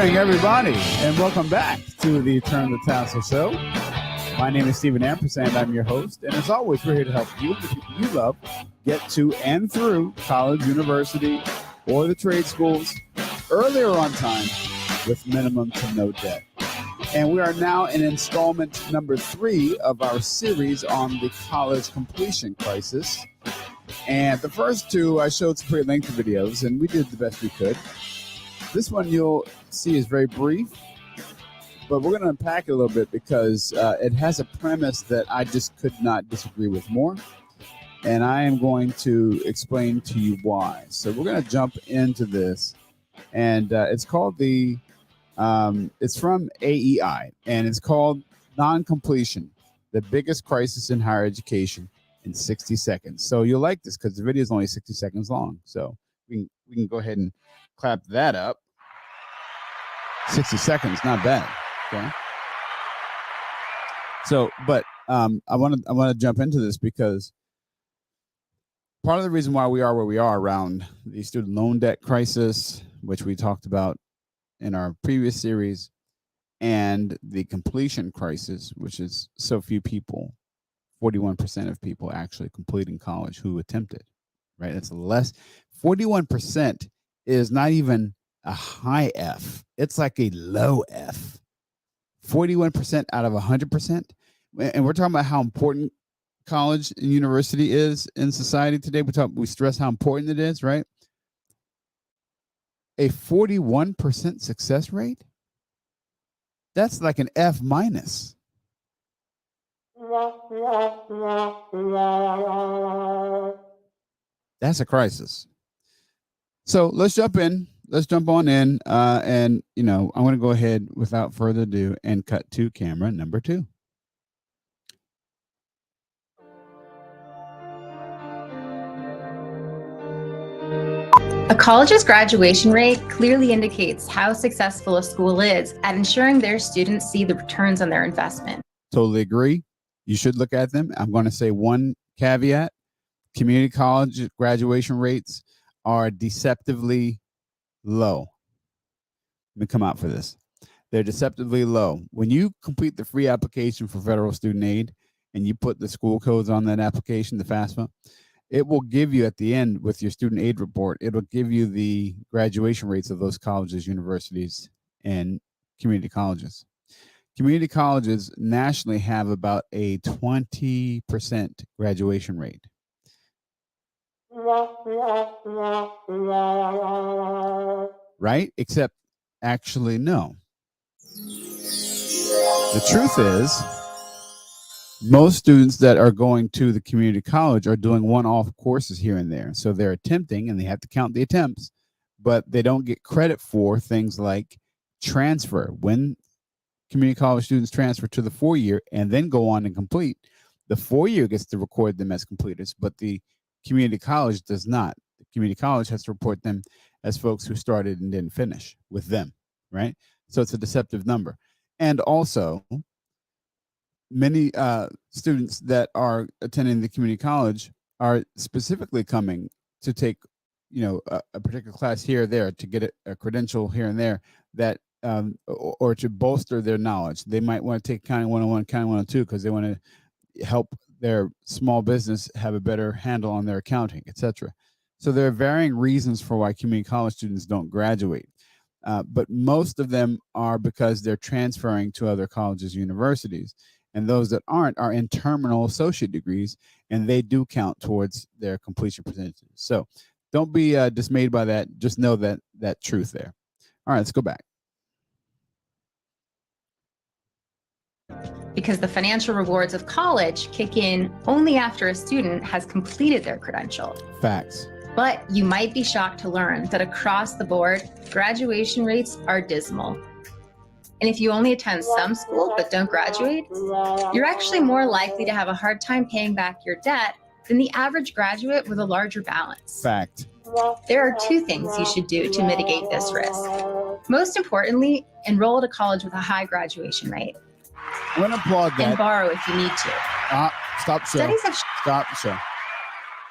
morning, everybody, and welcome back to the Turn the Tassel Show. My name is Stephen Ampersand. I'm your host, and as always, we're here to help you and the people you love get to and through college, university, or the trade schools earlier on time with minimum to no debt. And we are now in installment number 3 of our series on the college completion crisis. And the first 2, I showed some pretty lengthy videos, and we did the best we could. This one you'll see is very brief, but we're going to unpack it a little bit because it has a premise that I just could not disagree with more. And I am going to explain to you why. So we're going to jump into this. And it's called it's from AEI, and it's called Non-Completion, the Biggest Crisis in Higher Education in 60 Seconds. So you'll like this because the video is only 60 seconds long. So we can go ahead and clap that up. 60 seconds, not bad. Okay. So, but I want to jump into this because part of the reason why we are where we are around the student loan debt crisis, which we talked about in our previous series, and the completion crisis, which is so few people, 41% of people actually completing college who attempted, right? That's less. 41% is not even a high F. It's like a low F. 41% out of 100%. And we're talking about how important college and university is in society today. We stress how important it is, right? A 41% success rate? That's like an F minus. That's a crisis. So let's jump in. Let's jump on in. And, I'm going to go ahead without further ado and cut to camera number 2. A college's graduation rate clearly indicates how successful a school is at ensuring their students see the returns on their investment. Totally agree. You should look at them. I'm going to say one caveat. Community college graduation rates are deceptively low. Let me come out for this. They're deceptively low. When you complete the free application for federal student aid and you put the school codes on that application, the FAFSA, it will give you at the end with your student aid report, it'll give you the graduation rates of those colleges, universities, and community colleges. Community colleges nationally have about a 20% graduation rate. Right? Except actually, no. The truth is, most students that are going to the community college are doing one-off courses here and there. So they're attempting, and they have to count the attempts, but they don't get credit for things like transfer. When community college students transfer to the 4-year and then go on and complete, the 4-year gets to record them as completers, but the community college does not. The community college has to report them as folks who started and didn't finish with them, right? So it's a deceptive number. And also, many students that are attending the community college are specifically coming to take, a particular class here or there to get a credential here and there that, or to bolster their knowledge. They might want to take Accounting 101, Accounting 102 because they want to help their small business have a better handle on their accounting, etc. So there are varying reasons for why community college students don't graduate. But most of them are because they're transferring to other colleges, universities. And those that aren't are in terminal associate degrees, and they do count towards their completion percentages. So don't be dismayed by that. Just know that truth there. All right, let's go back. Because the financial rewards of college kick in only after a student has completed their credential. Facts. But you might be shocked to learn that across the board, graduation rates are dismal. And if you only attend some school but don't graduate, you're actually more likely to have a hard time paying back your debt than the average graduate with a larger balance. Fact. There are 2 things you should do to mitigate this risk. Most importantly, enroll at a college with a high graduation rate. I'm going to applaud that. And borrow if you need to. Stop show. Studies have Stop show.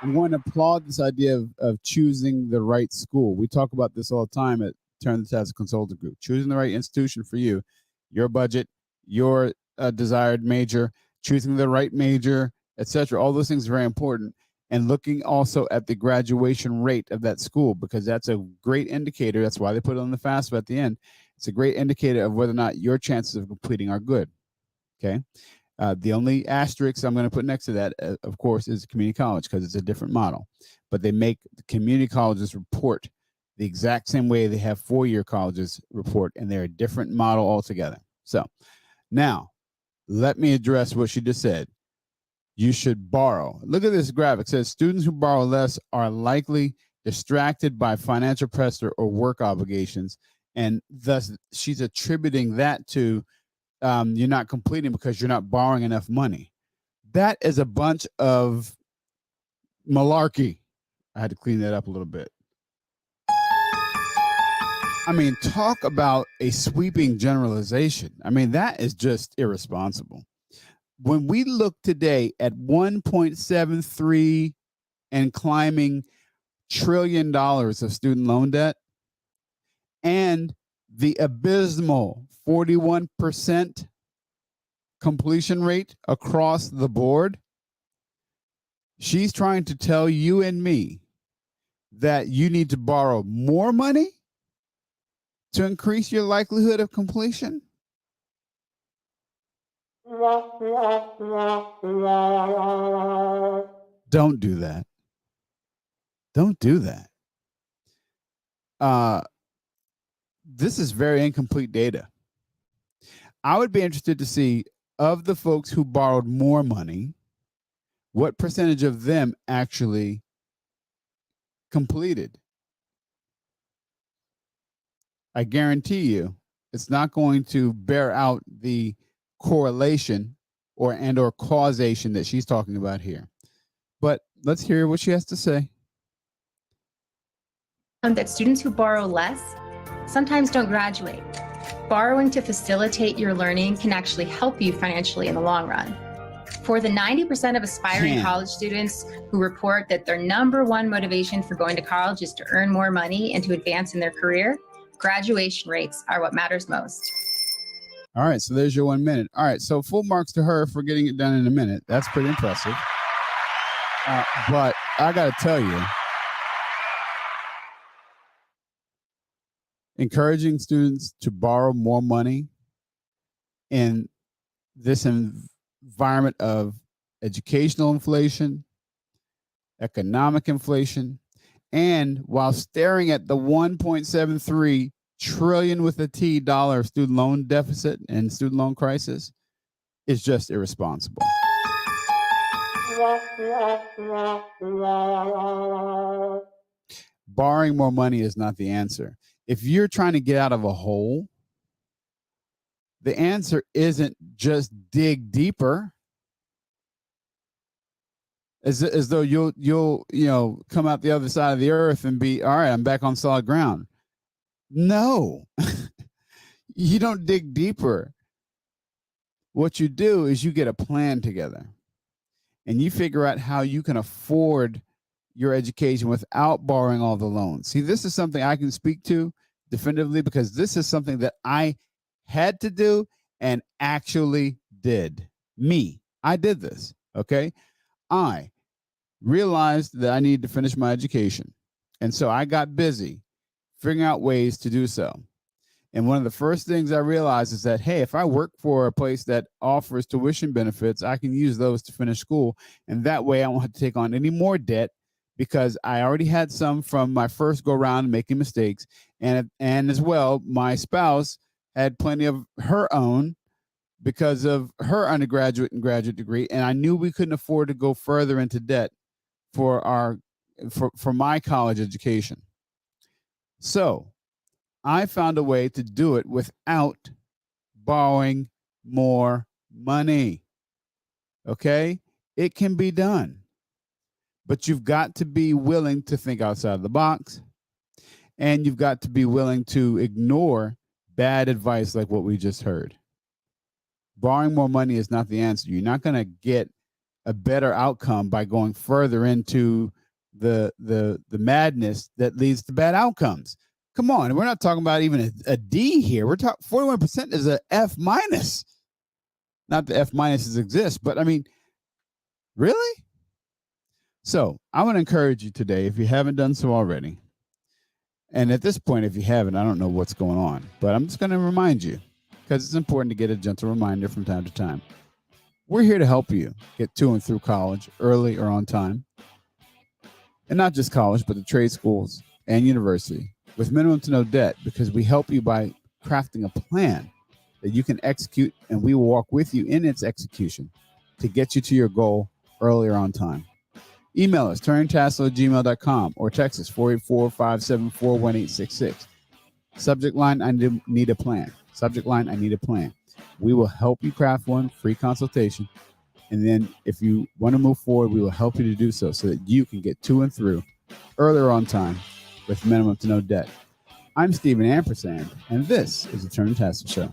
I'm going to applaud this idea of choosing the right school. We talk about this all the time at turn this as a consultant group. Choosing the right institution for you, your budget, your desired major, choosing the right major, etc. All those things are very important. And looking also at the graduation rate of that school, because that's a great indicator. That's why they put it on the FAFSA at the end. It's a great indicator of whether or not your chances of completing are good. Okay. The only asterisk I'm going to put next to that, of course, is community college, because it's a different model. But they make the community colleges report the exact same way they have four-year colleges report, and they're a different model altogether. So now let me address what she just said. You should borrow. Look at this graphic. It says students who borrow less are likely distracted by financial pressure or work obligations, and thus she's attributing that to you're not completing because you're not borrowing enough money. That is a bunch of malarkey. I had to clean that up a little bit. I mean, talk about a sweeping generalization. I mean, that is just irresponsible. When we look today at 1.73 and climbing trillion dollars of student loan debt, and the abysmal 41% completion rate across the board, she's trying to tell you and me that you need to borrow more money to increase your likelihood of completion. Don't do that. Don't do that. This is very incomplete data. I would be interested to see, of the folks who borrowed more money, what percentage of them actually completed. I guarantee you it's not going to bear out the correlation or causation that she's talking about here. But let's hear what she has to say. That students who borrow less sometimes don't graduate. Borrowing to facilitate your learning can actually help you financially in the long run. For the 90% of aspiring college students who report that their number one motivation for going to college is to earn more money and to advance in their career, graduation rates are what matters most. All right, so there's your 1 minute. All right, so full marks to her for getting it done in a minute. That's pretty impressive. But I got to tell you, encouraging students to borrow more money in this environment of educational inflation, economic inflation, and while staring at the 1.73 trillion with a T dollar student loan deficit and student loan crisis, is just irresponsible. Borrowing more money is not the answer. If you're trying to get out of a hole, the answer isn't just dig deeper, as though you'll come out the other side of the earth and be, all right, I'm back on solid ground. No, you don't dig deeper. What you do is you get a plan together and you figure out how you can afford your education without borrowing all the loans. See, this is something I can speak to definitively, because this is something that I had to do and actually did. I did this, okay? I realized that I needed to finish my education. And so I got busy figuring out ways to do so. And one of the first things I realized is that, hey, if I work for a place that offers tuition benefits, I can use those to finish school. And that way I won't have to take on any more debt, because I already had some from my first go around making mistakes. And as well, my spouse had plenty of her own because of her undergraduate and graduate degree. And I knew we couldn't afford to go further into debt for my college education. So I found a way to do it without borrowing more money. Okay? It can be done. But you've got to be willing to think outside the box, and you've got to be willing to ignore bad advice like what we just heard. Borrowing more money is not the answer. You're not going to get a better outcome by going further into the madness that leads to bad outcomes. Come on, we're not talking about even a D here. We're talking 41% is a F minus. Not that F minuses exist, but I mean, really? So I want to encourage you today, if you haven't done so already, and at this point, if you haven't, I don't know what's going on, but I'm just going to remind you because it's important to get a gentle reminder from time to time. We're here to help you get to and through college early or on time. And not just college, but the trade schools and university with minimum to no debt, because we help you by crafting a plan that you can execute, and we will walk with you in its execution to get you to your goal earlier on time. Email us, turningtassel@gmail.com, or text us, 484-574-1866. Subject line, I need a plan. Subject line, I need a plan. We will help you craft one, free consultation. And then if you want to move forward, we will help you to do so that you can get to and through earlier on time with minimum to no debt. I'm Stephen Ampersand, and this is the Turning Tassel Show.